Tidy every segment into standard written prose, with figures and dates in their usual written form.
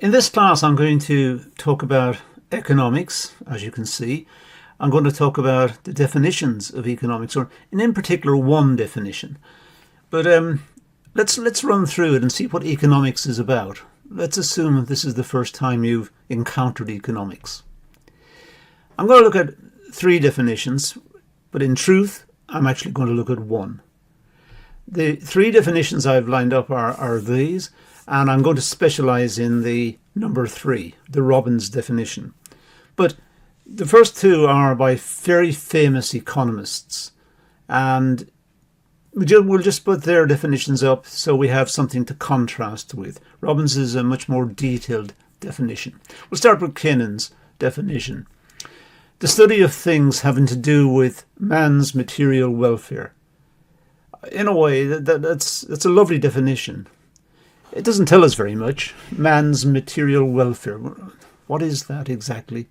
In this class, I'm going to talk about economics, as you can see. I'm going to talk about the definitions of economics, or in particular, one definition. But let's run through it and see what economics is about. Let's assume this is the first time you've encountered economics. I'm going to look at three definitions, but in truth, I'm actually going to look at one. The three definitions I've lined up are these, and I'm going to specialize in the number 3, the Robbins definition. But the first two are by very famous economists, and we'll just put their definitions up so we have something to contrast with. Robbins is a much more detailed definition. We'll start with Kennan's definition. The study of things having to do with man's material welfare. In a way, that's a lovely definition. It doesn't tell us very much. Man's material welfare. What is that exactly?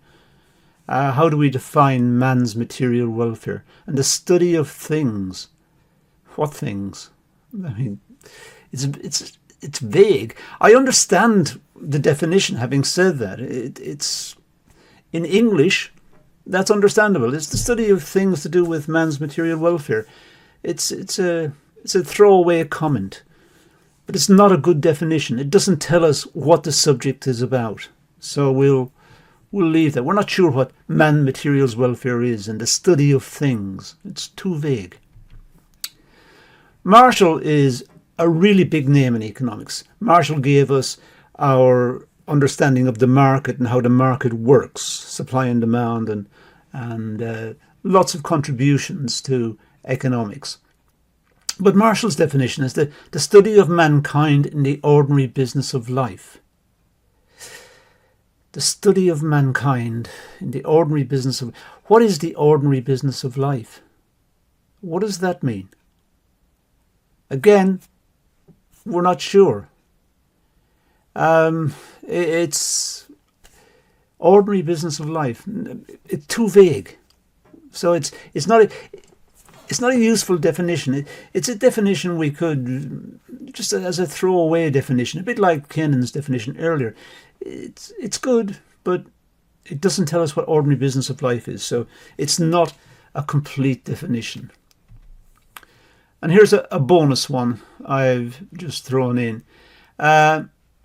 How do we define man's material welfare? And the study of things. What things? I mean, it's vague. I understand the definition. Having said that, it's in English. That's understandable. It's the study of things to do with man's material welfare. It's a throwaway comment, but it's not a good definition. It doesn't tell us what the subject is about. So we'll leave that. We're not sure what man materials welfare is and the study of things. It's too vague. Marshall is a really big name in economics. Marshall gave us our understanding of the market and how the market works, supply and demand, and lots of contributions to economics. But Marshall's definition is the study of mankind in the ordinary business of life. The study of mankind in the ordinary business of... What is the ordinary business of life? What does that mean? Again, we're not sure. It's ordinary business of life. It's too vague. So it's not a useful definition. It's a definition we could, just as a throwaway definition, a bit like Kennan's definition earlier. It's good, but it doesn't tell us what ordinary business of life is. So it's not a complete definition. And here's a bonus one I've just thrown in.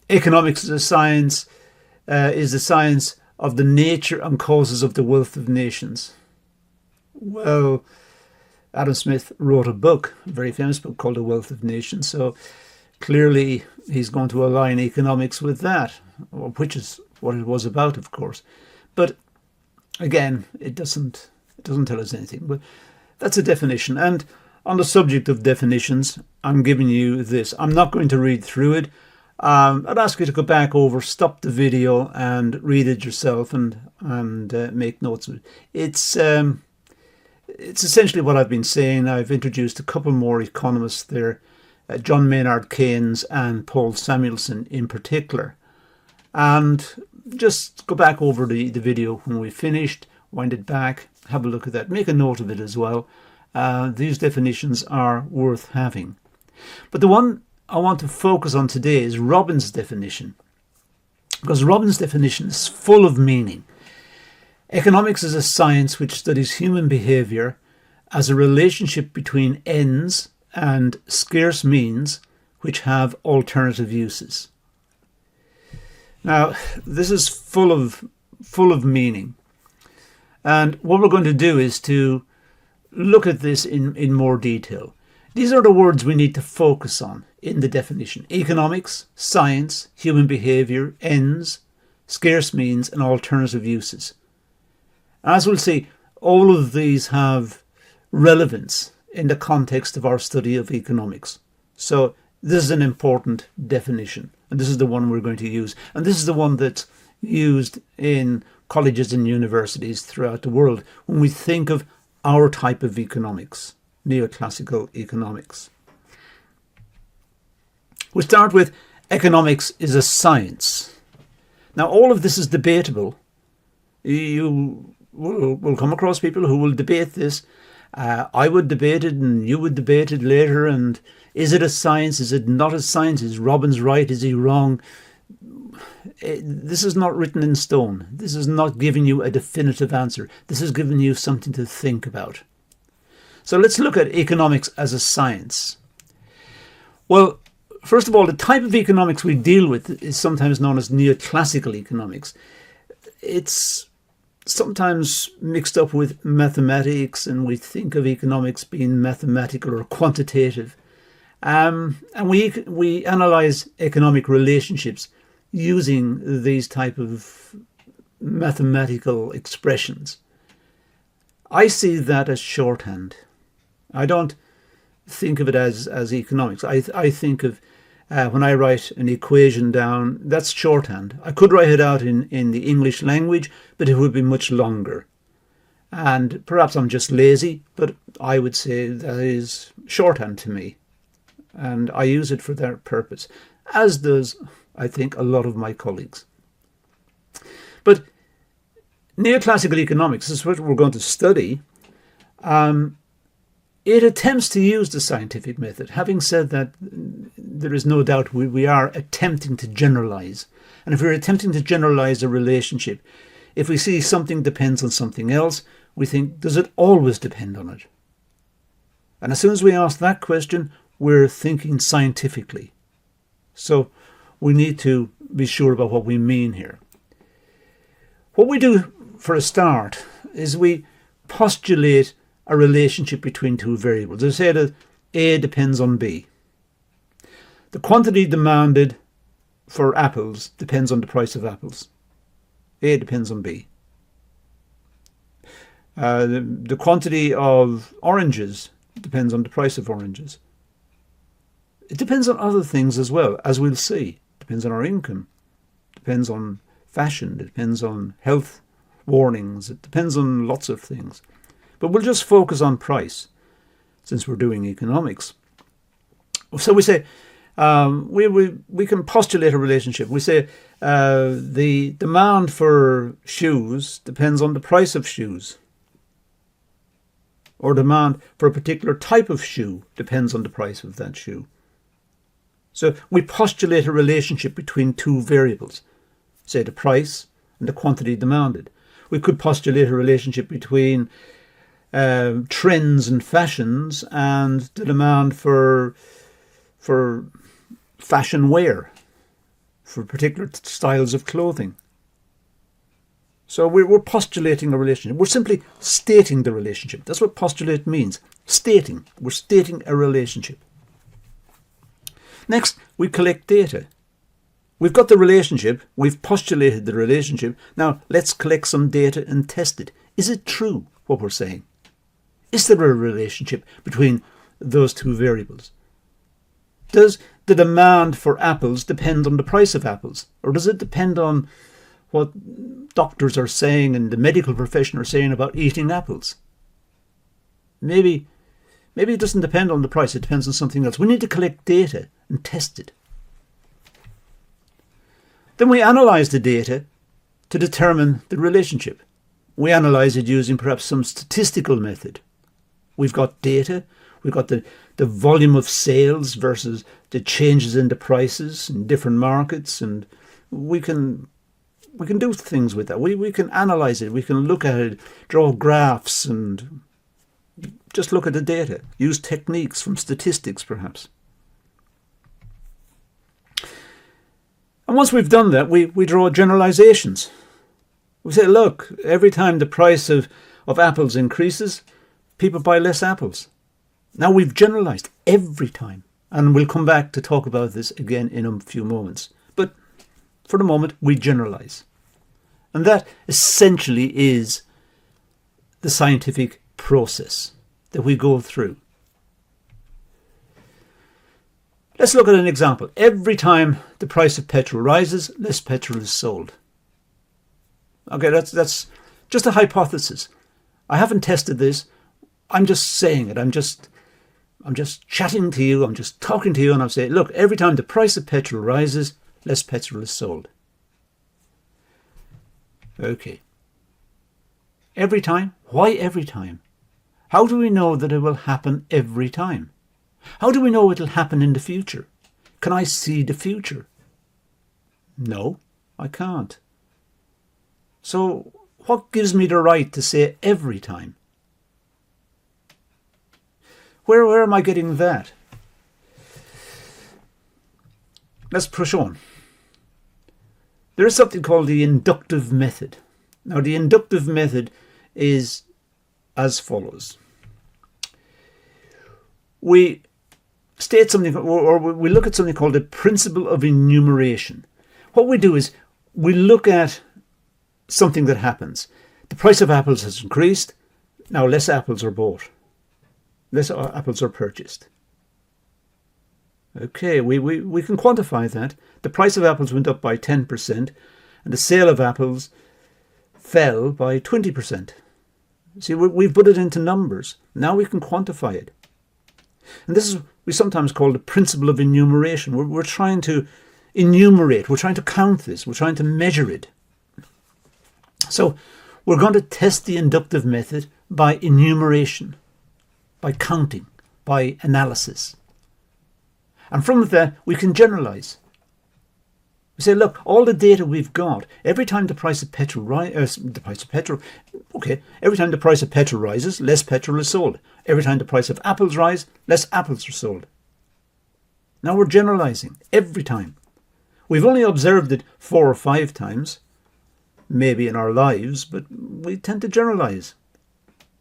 Economics is the science of the nature and causes of the wealth of nations. Well, Adam Smith wrote a book, a very famous book called The Wealth of Nations. So clearly he's going to align economics with that, which is what it was about, of course. But again, it doesn't tell us anything. But that's a definition. And on the subject of definitions, I'm giving you this. I'm not going to read through it. I'd ask you to go back over, stop the video and read it yourself and make notes of it. It's essentially what I've been saying. I've introduced a couple more economists there, John Maynard Keynes and Paul Samuelson in particular. And just go back over the video when we finished, wind it back, have a look at that, make a note of it as well. These definitions are worth having. But the one I want to focus on today is Robbins' definition, because Robbins' definition is full of meaning. Economics is a science which studies human behavior as a relationship between ends and scarce means which have alternative uses. Now, this is full of meaning. And what we're going to do is to look at this in more detail. These are the words we need to focus on in the definition. Economics, science, human behavior, ends, scarce means, and alternative uses. As we'll see, all of these have relevance in the context of our study of economics. So this is an important definition, and this is the one we're going to use. And this is the one that's used in colleges and universities throughout the world when we think of our type of economics, neoclassical economics. We start with economics is a science. Now, all of this is debatable. We'll come across people who will debate this. I would debate it and you would debate it later. And is it a science? Is it not a science? Is Robbins right? Is he wrong? this is not written in stone. This is not giving you a definitive answer. This is giving you something to think about. So let's look at economics as a science. Well, first of all, the type of economics we deal with is sometimes known as neoclassical economics. It's sometimes mixed up with mathematics, and we think of economics being mathematical or quantitative. And we analyze economic relationships using these type of mathematical expressions. I see that as shorthand. I don't think of it as economics. I think of when I write an equation down, that's shorthand. I could write it out in the English language, but it would be much longer. And perhaps I'm just lazy, but I would say that is shorthand to me. And I use it for that purpose, as does, I think, a lot of my colleagues. But neoclassical economics is what we're going to study. It attempts to use the scientific method. Having said that, there is no doubt we are attempting to generalize. And if we're attempting to generalize a relationship, if we see something depends on something else, we think, does it always depend on it? And as soon as we ask that question, we're thinking scientifically. So we need to be sure about what we mean here. What we do for a start is we postulate a relationship between two variables. They say that A depends on B. The quantity demanded for apples depends on the price of apples. A depends on B. The quantity of oranges depends on the price of oranges. It depends on other things as well, as we'll see. It depends on our income. It depends on fashion. It depends on health warnings. It depends on lots of things. But we'll just focus on price, since we're doing economics. So we say, we can postulate a relationship. We say the demand for shoes depends on the price of shoes. Or demand for a particular type of shoe depends on the price of that shoe. So we postulate a relationship between two variables, say the price and the quantity demanded. We could postulate a relationship between trends and fashions and the demand for fashion wear, for particular styles of clothing. So we're postulating a relationship. We're simply stating the relationship. That's what postulate means. Stating. We're stating a relationship. Next, we collect data. We've got the relationship. We've postulated the relationship. Now, let's collect some data and test it. Is it true, what we're saying? Is there a relationship between those two variables? Does the demand for apples depend on the price of apples? Or does it depend on what doctors are saying and the medical profession are saying about eating apples? Maybe it doesn't depend on the price. It depends on something else. We need to collect data and test it. Then we analyze the data to determine the relationship. We analyze it using perhaps some statistical method. We've got data. We've got the volume of sales versus the changes in the prices in different markets, and we can do things with that. We can analyze it. We can look at it, draw graphs, and just look at the data. Use techniques from statistics, perhaps. And once we've done that, we draw generalizations. We say, look, every time the price of apples increases, people buy less apples. Now we've generalized every time. And we'll come back to talk about this again in a few moments. But for the moment, we generalize. And that essentially is the scientific process that we go through. Let's look at an example. Every time the price of petrol rises, less petrol is sold. Okay, that's just a hypothesis. I haven't tested this. I'm just saying it. I'm just chatting to you. I'm just talking to you, and I'm saying, look, every time the price of petrol rises, less petrol is sold. Okay. Every time? Why every time? How do we know that it will happen every time? How do we know it will happen in the future? Can I see the future? No, I can't. So what gives me the right to say every time? Where am I getting that? Let's push on. There is something called the inductive method. Now, the inductive method is as follows. We state something, or we look at something called the principle of enumeration. What we do is we look at something that happens. The price of apples has increased. Now less apples are bought. Less apples are purchased. Okay, we can quantify that. The price of apples went up by 10% and the sale of apples fell by 20%. See, we've put it into numbers. Now we can quantify it. And this is we sometimes call the principle of enumeration. We're trying to enumerate. We're trying to count this. We're trying to measure it. So we're going to test the inductive method by enumeration, by counting, by analysis. And from that, we can generalize. We say, look, all the data we've got, every time the price of petrol rises, every time the price of petrol rises, less petrol is sold. Every time the price of apples rise, less apples are sold. Now we're generalizing every time. We've only observed it 4 or 5 times, maybe in our lives, but we tend to generalize.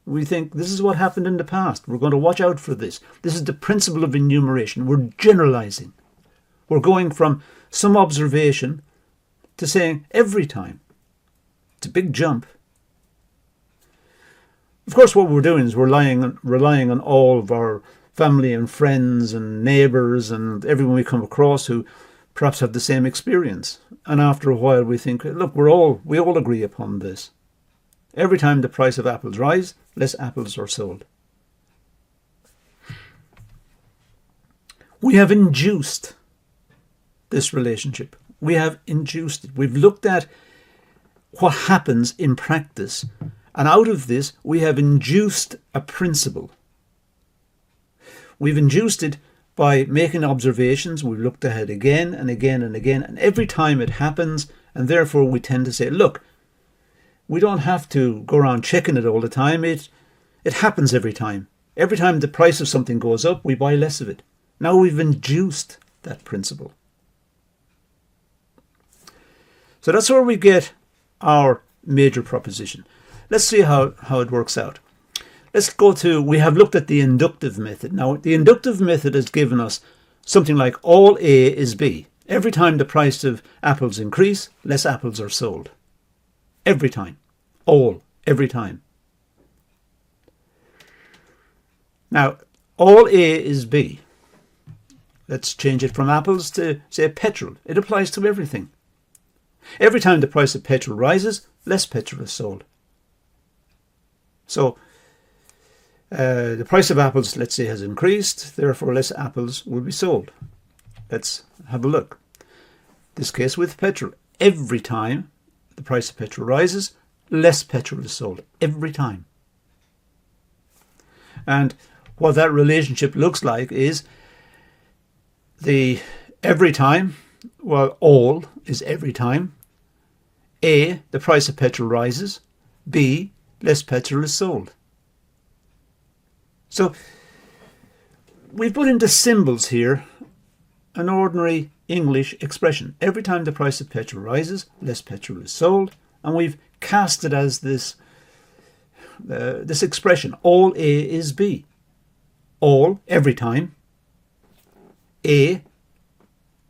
We think this is what happened in the past. We're going to watch out for this. This is the principle of enumeration. We're generalizing. We're going from some observation to saying every time. It's a big jump. Of course, what we're doing is we're relying on all of our family and friends and neighbours and everyone we come across who perhaps have the same experience. And after a while we think, look, we all agree upon this. Every time the price of apples rise, less apples are sold. We have induced this relationship. We have induced it. We've looked at what happens in practice. And out of this, we have induced a principle. We've induced it by making observations. We've looked ahead again and again and again. And every time it happens, and therefore we tend to say, look, we don't have to go around checking it all the time. It happens every time. Every time the price of something goes up, we buy less of it. Now we've induced that principle. So that's where we get our major proposition. Let's see how it works out. Let's go to, we have looked at the inductive method. Now, the inductive method has given us something like all A is B. Every time the price of apples increase, less apples are sold. Every time. Every time. Now, all A is B. Let's change it from apples to, say, petrol. It applies to everything. Every time the price of petrol rises, less petrol is sold. So, the price of apples, let's say, has increased. Therefore, less apples will be sold. Let's have a look. This case with petrol. Every time the price of petrol rises, less petrol is sold. Every time. And what that relationship looks like is the every time, well, all is every time. A, the price of petrol rises. B, less petrol is sold. So we've put into symbols here an ordinary English expression. Every time the price of petrol rises, less petrol is sold. And we've cast it as this expression. All A is B. All, every time. A,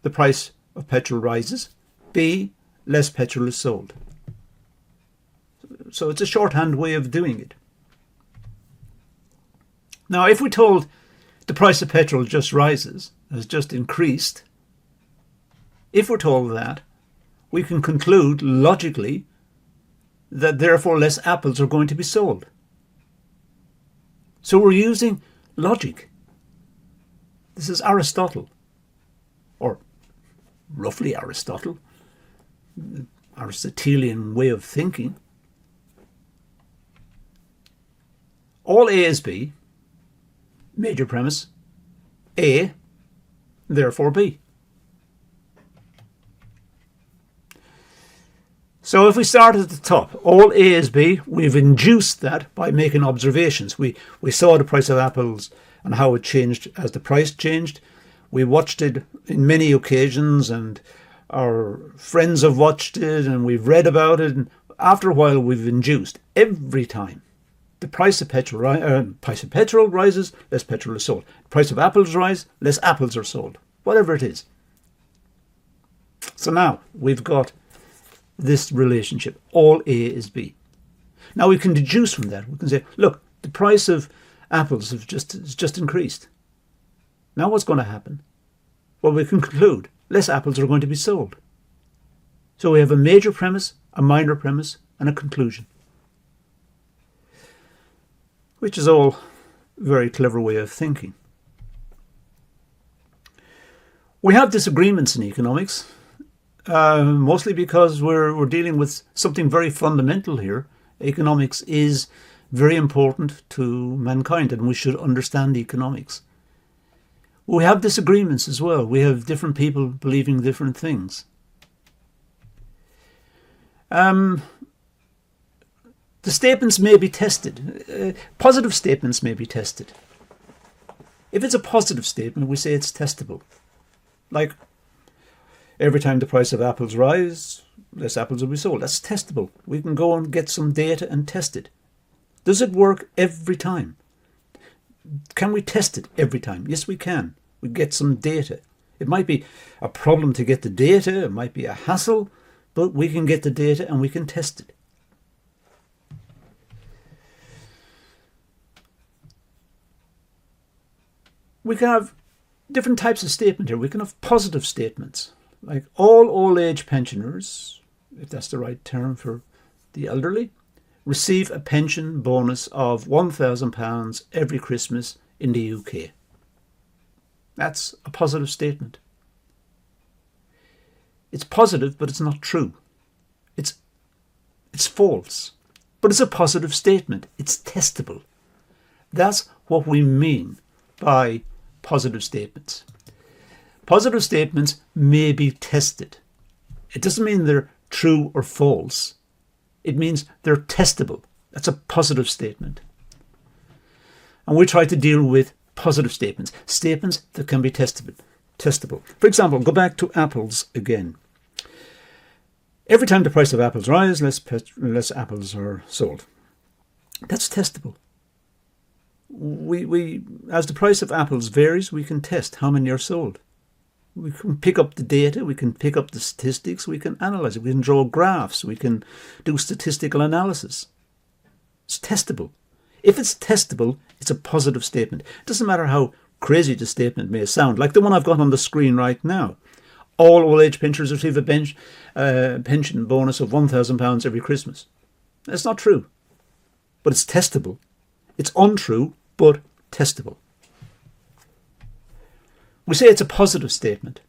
the price of petrol rises. B, less petrol is sold. So it's a shorthand way of doing it. Now, if we're told the price of petrol just rises, has just increased, if we're told that, we can conclude logically that therefore less apples are going to be sold. So we're using logic. This is Aristotle, or roughly Aristotle, Aristotelian way of thinking. All A is B. Major premise. A, therefore B. So if we start at the top, all A is B, we've induced that by making observations. We saw the price of apples and how it changed as the price changed. We watched it in many occasions, and our friends have watched it, and we've read about it. And after a while, we've induced every time the price of petrol rises, less petrol is sold. Price of apples rise, less apples are sold. Whatever it is. So now we've got this relationship. All A is B. Now we can deduce from that. We can say, look, the price of apples has just increased. Now what's going to happen? Well, we can conclude less apples are going to be sold. So we have a major premise, a minor premise, and a conclusion. Which is all a very clever way of thinking. We have disagreements in economics. Mostly because we're dealing with something very fundamental here. Economics is very important to mankind, and we should understand economics. We have disagreements as well. We have different people believing different things. The statements may be tested. Positive statements may be tested. If it's a positive statement, we say it's testable. Like, every time the price of apples rise, less apples will be sold. That's testable. We can go and get some data and test it. Does it work every time? Can we test it every time? Yes, we can. We get some data. It might be a problem to get the data. It might be a hassle, but we can get the data and we can test it. We can have different types of statement here. We can have positive statements. Like all old age pensioners, if that's the right term for the elderly, receive a pension bonus of £1,000 every Christmas in the UK. That's a positive statement. It's positive, but it's not true. It's false, but it's a positive statement. It's testable. That's what we mean by positive statements. Positive statements may be tested. It doesn't mean they're true or false. It means they're testable. That's a positive statement. And we try to deal with positive statements, statements that can be testable. For example, go back to apples again. Every time the price of apples rise, less apples are sold. That's testable. We as the price of apples varies, we can test how many are sold. We can pick up the data, we can pick up the statistics, we can analyze it, we can draw graphs, we can do statistical analysis. It's testable. If it's testable, it's a positive statement. It doesn't matter how crazy the statement may sound, like the one I've got on the screen right now. All old age pensioners receive a pension bonus of £1,000 every Christmas. That's not true, but it's testable. It's untrue, but testable. We say it's a positive statement.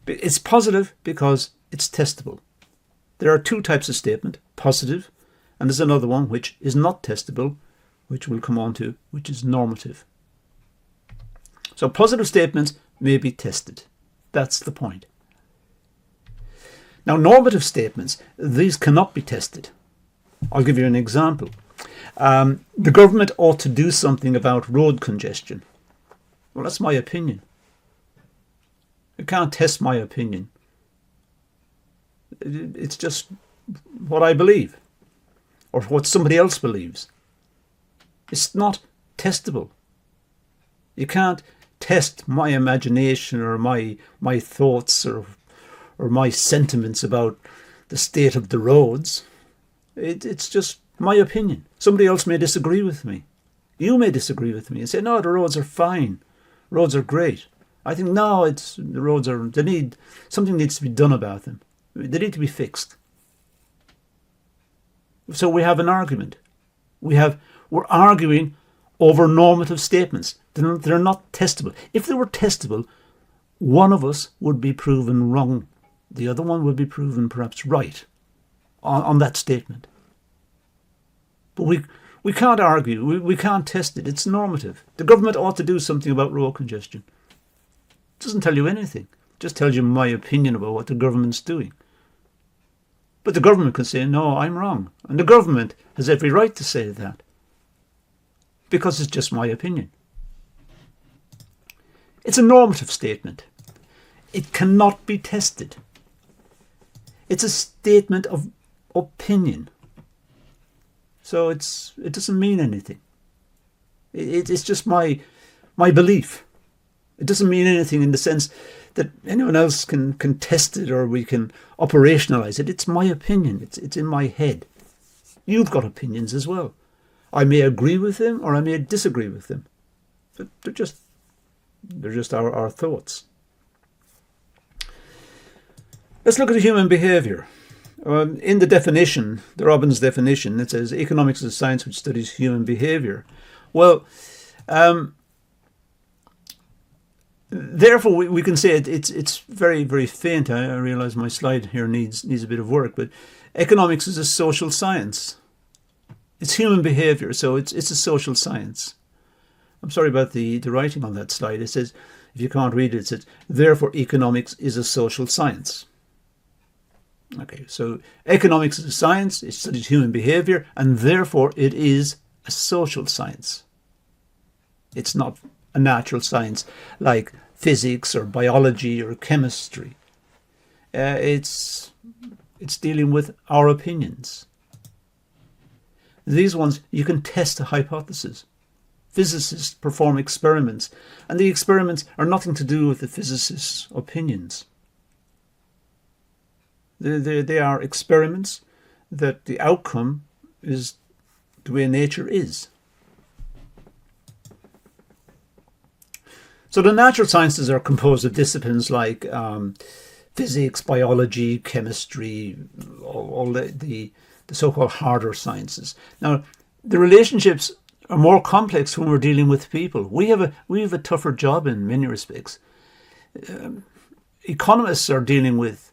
It's positive because it's testable. There are two types of statement, positive, and there's another one which is not testable, which we'll come on to, which is normative. So positive statements may be tested. That's the point. Now, normative statements, these cannot be tested. I'll give you an example. The government ought to do something about road congestion. Well, that's my opinion. You can't test my opinion. It's just what I believe, or what somebody else believes. It's not testable. You can't test my imagination or my thoughts or my sentiments about the state of the roads. It's just my opinion. Somebody else may disagree with me. You may disagree with me and say, no, the roads are fine. Roads are great. I think, no, the roads are, something needs to be done about them. They need to be fixed. So we have an argument. We're arguing over normative statements. They're not testable. If they were testable, one of us would be proven wrong. The other one would be proven perhaps right on that statement. But we can't argue. We can't test it. It's normative. The government ought to do something about road congestion. It doesn't tell you anything. It just tells you my opinion about what the government's doing. But the government can say, no, I'm wrong. And the government has every right to say that, because it's just my opinion. It's a normative statement. It cannot be tested. It's a statement of opinion. So it doesn't mean anything. It's just my belief. It doesn't mean anything in the sense that anyone else can test it or we can operationalize it. It's my opinion. It's in my head. You've got opinions as well. I may agree with them or I may disagree with them. But they're just our thoughts. Let's look at human behavior. In the definition, the Robbins definition, it says economics is a science which studies human behavior. Well, therefore we can say it's very, very faint. I realize my slide here needs a bit of work, but economics is a social science. It's human behavior, so it's a social science. I'm sorry about the writing on that slide. It says, if you can't read it, it says, therefore economics is a social science. Okay, so economics is a science, it studies human behavior, and therefore it is a social science. It's not a natural science like physics or biology or chemistry. It's dealing with our opinions. These ones, you can test a hypothesis. Physicists perform experiments, and the experiments are nothing to do with the physicist's opinions. They are experiments that the outcome is the way nature is. So the natural sciences are composed of disciplines like physics, biology, chemistry, all the so-called harder sciences. Now, the relationships are more complex when we're dealing with people. We have a tougher job in many respects. Economists are dealing with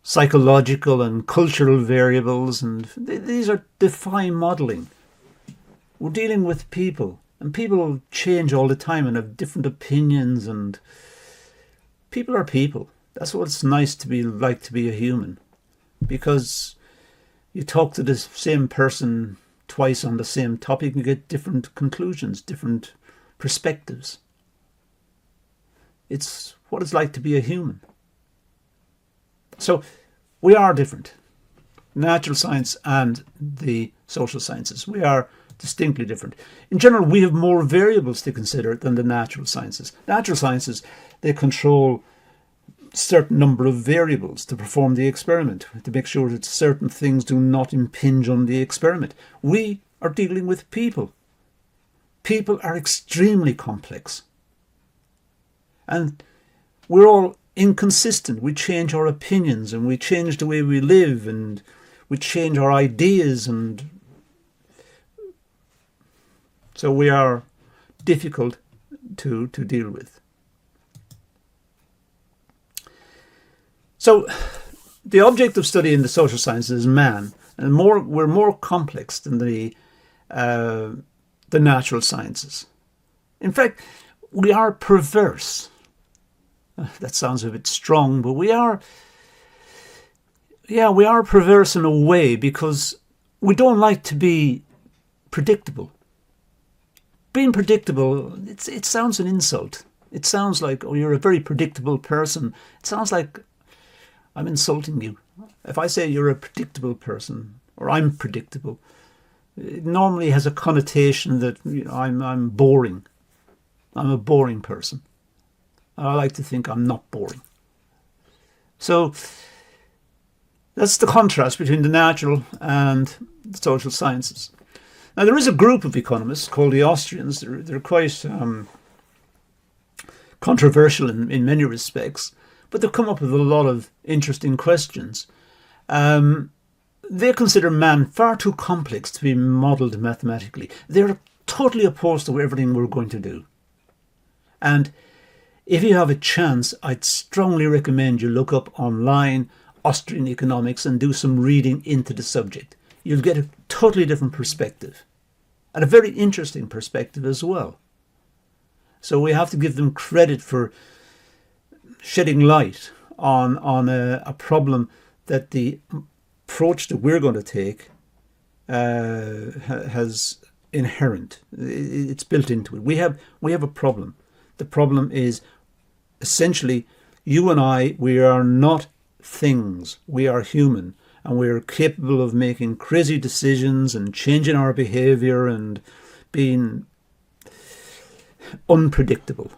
psychological and cultural variables, and these are defined modelling. We're dealing with people, and people change all the time and have different opinions, and people are people. That's what it's nice to be like to be a human, because you talk to the same person twice on the same topic and you get different conclusions, different perspectives. It's what it's like to be a human. So we are different. Natural science and the social sciences. We are distinctly different. In general, we have more variables to consider than the natural sciences. Natural sciences, they control a certain number of variables to perform the experiment, to make sure that certain things do not impinge on the experiment. We are dealing with people. People are extremely complex. And we're all inconsistent. We change our opinions and we change the way we live and we change our ideas, and so we are difficult to deal with. So the object of study in the social sciences is man, and we're more complex than the natural sciences. In fact, we are perverse. That sounds a bit strong, but we are perverse in a way because we don't like to be predictable. Being predictable, it sounds an insult. It sounds like, oh, you're a very predictable person. It sounds like I'm insulting you. If I say you're a predictable person, or I'm predictable, it normally has a connotation that I'm boring. I'm a boring person. I like to think I'm not boring. So that's the contrast between the natural and the social sciences. Now, there is a group of economists called the Austrians. They're quite controversial in many respects, but they've come up with a lot of interesting questions. They consider man far too complex to be modelled mathematically. They're totally opposed to everything we're going to do. And if you have a chance, I'd strongly recommend you look up online Austrian economics and do some reading into the subject. You'll get a totally different perspective, and a very interesting perspective as well. So we have to give them credit for shedding light on a problem that the approach that we're going to take has inherent. It's built into it. We have a problem. The problem is essentially you and I. We are not things. We are human, and we are capable of making crazy decisions and changing our behavior and being unpredictable.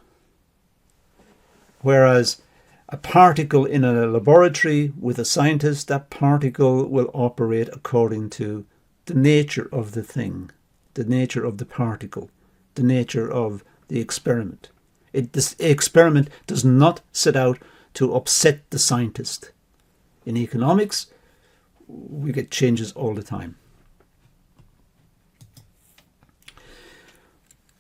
Whereas a particle in a laboratory with a scientist, that particle will operate according to the nature of the thing, the nature of the particle, the nature of the experiment. This experiment does not set out to upset the scientist. In economics, we get changes all the time.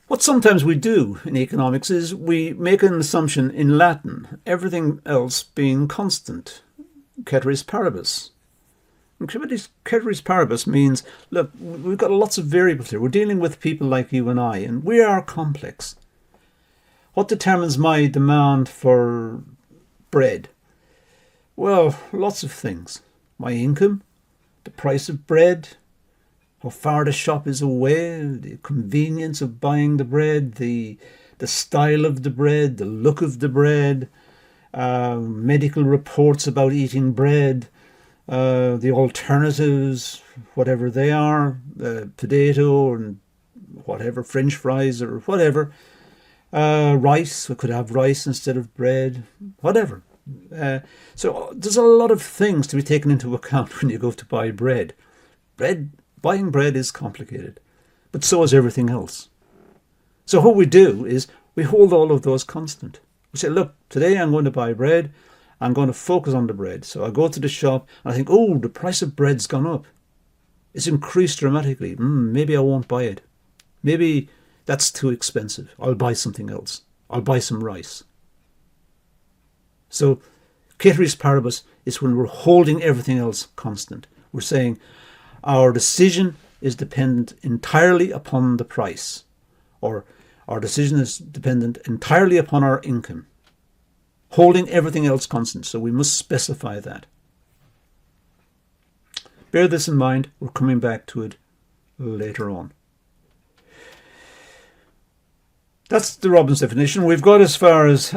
What sometimes we do in economics is we make an assumption in Latin, everything else being constant, ceteris paribus. And ceteris paribus means, look, we've got lots of variables here. We're dealing with people like you and I, and we are complex. What determines my demand for bread? Well, lots of things. My income, the price of bread, how far the shop is away, the convenience of buying the bread, the style of the bread, the look of the bread, medical reports about eating bread, the alternatives, whatever they are, potato and whatever, French fries or whatever, rice, we could have rice instead of bread, whatever. So there's a lot of things to be taken into account when you go to buy bread. Buying bread is complicated, but so is everything else. So what we do is we hold all of those constant. We say, look, today I'm going to buy bread. I'm going to focus on the bread. So I go to the shop and I think, oh, the price of bread's gone up. It's increased dramatically. Maybe I won't buy it. Maybe that's too expensive. I'll buy something else. I'll buy some rice. So ceteris paribus is when we're holding everything else constant. We're saying our decision is dependent entirely upon the price, or our decision is dependent entirely upon our income, holding everything else constant. So we must specify that. Bear this in mind. We're coming back to it later on. That's the Robbins definition. We've got as far as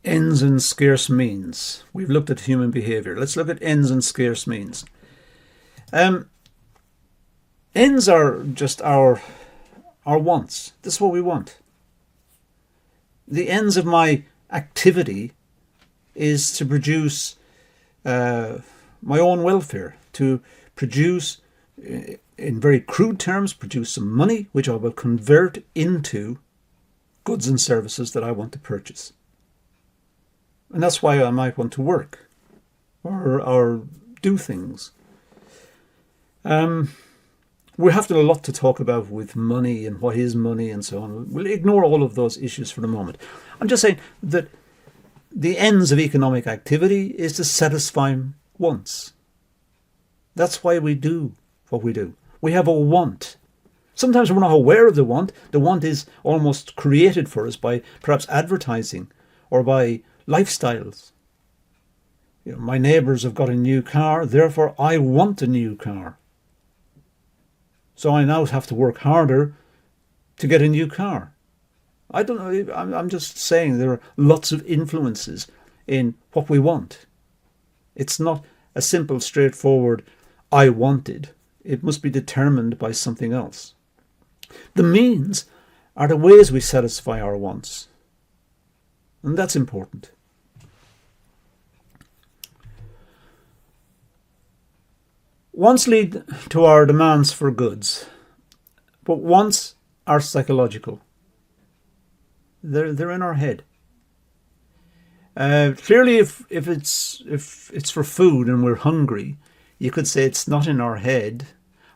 ends and scarce means. We've looked at human behavior. Let's look at ends and scarce means. Ends are just our wants. This is what we want. The ends of my activity is to produce my own welfare, to produce, in very crude terms, produce some money, which I will convert into goods and services that I want to purchase. And that's why I might want to work or do things. We have a lot to talk about with money and what is money and so on. We'll ignore all of those issues for the moment. I'm just saying that the ends of economic activity is to satisfy wants. That's why we do what we do. We have a want. Sometimes we're not aware of the want. The want is almost created for us by perhaps advertising or by lifestyles. My neighbours have got a new car, therefore I want a new car. So I now have to work harder to get a new car. I don't know, I'm just saying there are lots of influences in what we want. It's not a simple, straightforward, I wanted. It must be determined by something else. The means are the ways we satisfy our wants. And that's important. Wants lead to our demands for goods, but wants are psychological. They're in our head. Clearly, if it's for food and we're hungry, you could say it's not in our head,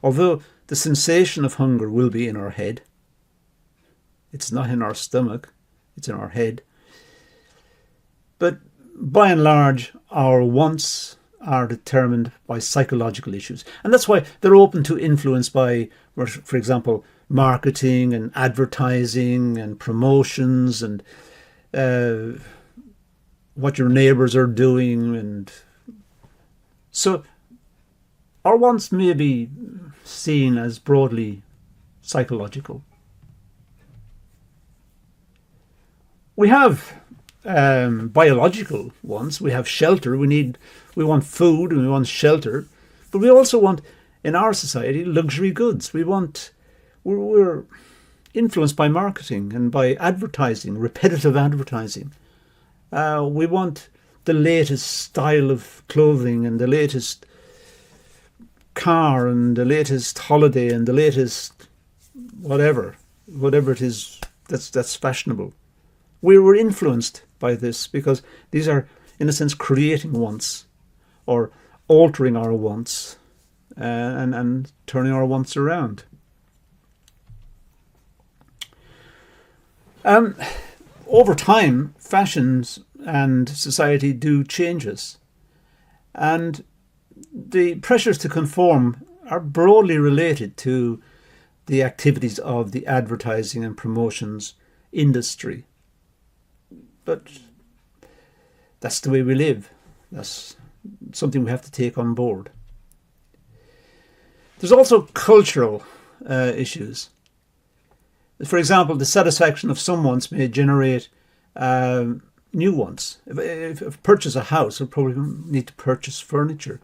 although the sensation of hunger will be in our head. It's not in our stomach, it's in our head. But by and large, our wants are determined by psychological issues. And that's why they're open to influence by, for example, marketing and advertising and promotions and what your neighbours are doing and So our wants may be seen as broadly psychological. We have biological wants. We have shelter. We want food and we want shelter, but we also want, in our society, luxury goods. We're influenced by marketing and by advertising, repetitive advertising. We want the latest style of clothing and the latest car and the latest holiday and the latest whatever it is that's fashionable. We were influenced by this because these are, in a sense, creating wants or altering our wants and turning our wants around. Over time, fashions and society do changes, and the pressures to conform are broadly related to the activities of the advertising and promotions industry. But that's the way we live. That's something we have to take on board. There's also cultural issues. For example, the satisfaction of some wants may generate new wants. If I purchase a house, I'll probably need to purchase furniture.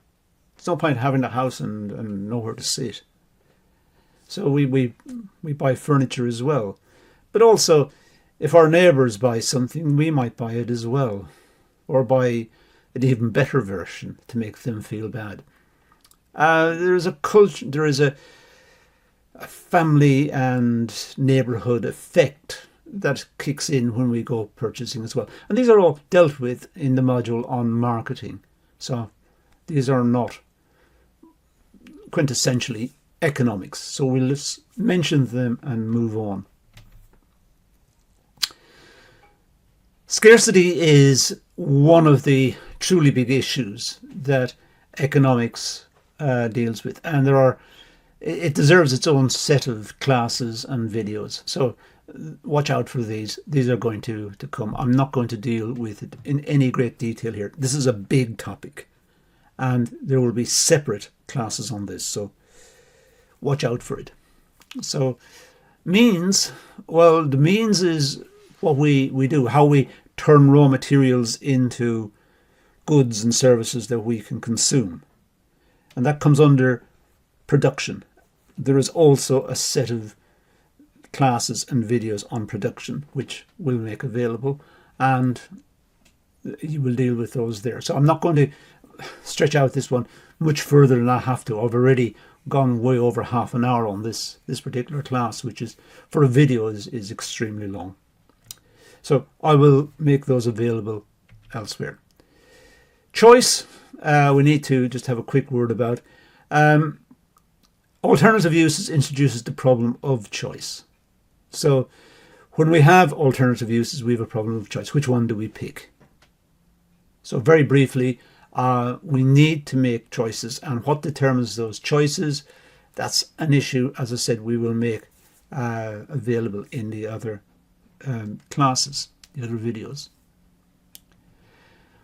There's no point having a house and nowhere to sit. So we buy furniture as well. But also, if our neighbours buy something, we might buy it as well. Or buy an even better version to make them feel bad. There is a culture, there is a family and neighbourhood effect that kicks in when we go purchasing as well. And these are all dealt with in the module on marketing. So these are not quintessentially economics. So we'll just mention them and move on. Scarcity is one of the truly big issues that economics deals with, and it deserves its own set of classes and videos. So watch out for these. These are going to come. I'm not going to deal with it in any great detail here. This is a big topic, and there will be separate classes on this. So watch out for it. So means, well, the means is what we do, how we turn raw materials into goods and services that we can consume. And that comes under production. There is also a set of classes and videos on production, which we'll make available, and you will deal with those there. So I'm not going to stretch out this one much further than I have to. I've already gone way over half an hour on this particular class, which is, for a video, is extremely long. So I will make those available elsewhere. Choice, we need to just have a quick word about. Alternative uses introduces the problem of choice. So when we have alternative uses, we have a problem of choice. Which one do we pick? So very briefly, we need to make choices, and what determines those choices, that's an issue, as I said, we will make available in the other classes, the other videos.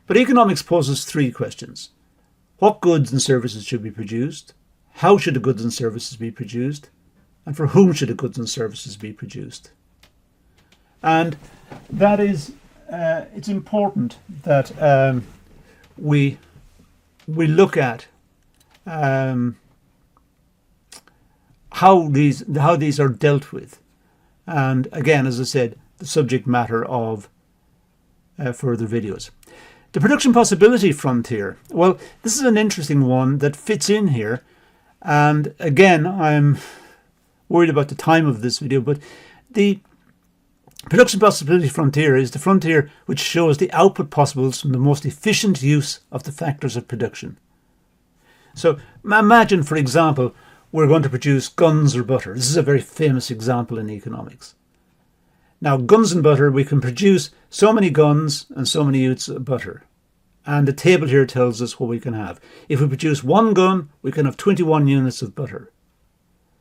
But economics poses three questions. What goods and services should be produced? How should the goods and services be produced? And for whom should the goods and services be produced? And that is, it's important that we look at how these are dealt with. And again, as I said, the subject matter of further videos. The production possibility frontier. Well, this is an interesting one that fits in here. And again, I'm worried about the time of this video, but the production possibility frontier is the frontier which shows the output possibles from the most efficient use of the factors of production. So imagine, for example, we're going to produce guns or butter. This is a very famous example in economics. Now, guns and butter, we can produce so many guns and so many units of butter. And the table here tells us what we can have. If we produce one gun, we can have 21 units of butter.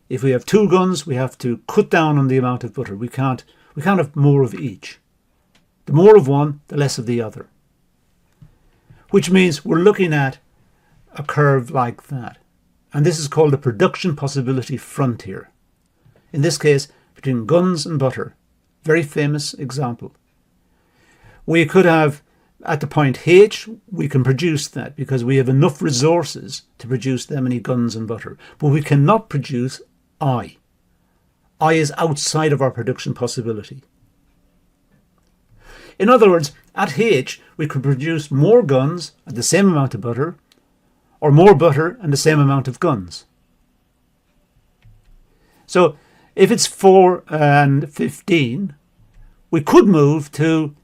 If we have two guns, we have to cut down on the amount of butter. We can't have more of each. The more of one, the less of the other. Which means we're looking at a curve like that. And this is called the production possibility frontier. In this case, between guns and butter. Very famous example. We could have, at the point H, we can produce that because we have enough resources to produce that many guns and butter. But we cannot produce I. I is outside of our production possibility. In other words, at H, we could produce more guns and the same amount of butter, or more butter and the same amount of guns. So if it's 4 and 15, we could move to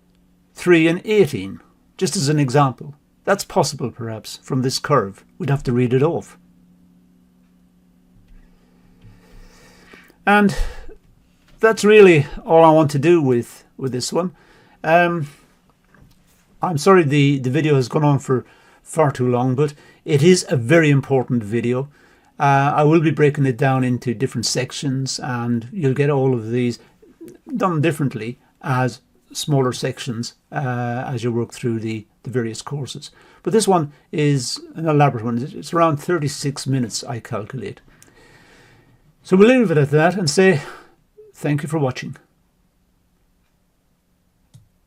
3 and 18, just as an example. That's possible, perhaps, from this curve. We'd have to read it off. And that's really all I want to do with this one. I'm sorry the video has gone on for far too long, but it is a very important video. I will be breaking it down into different sections, and you'll get all of these done differently as smaller sections as you work through the various courses. But this one is an elaborate one. It's around 36 minutes, I calculate. So we'll leave it at that and say thank you for watching.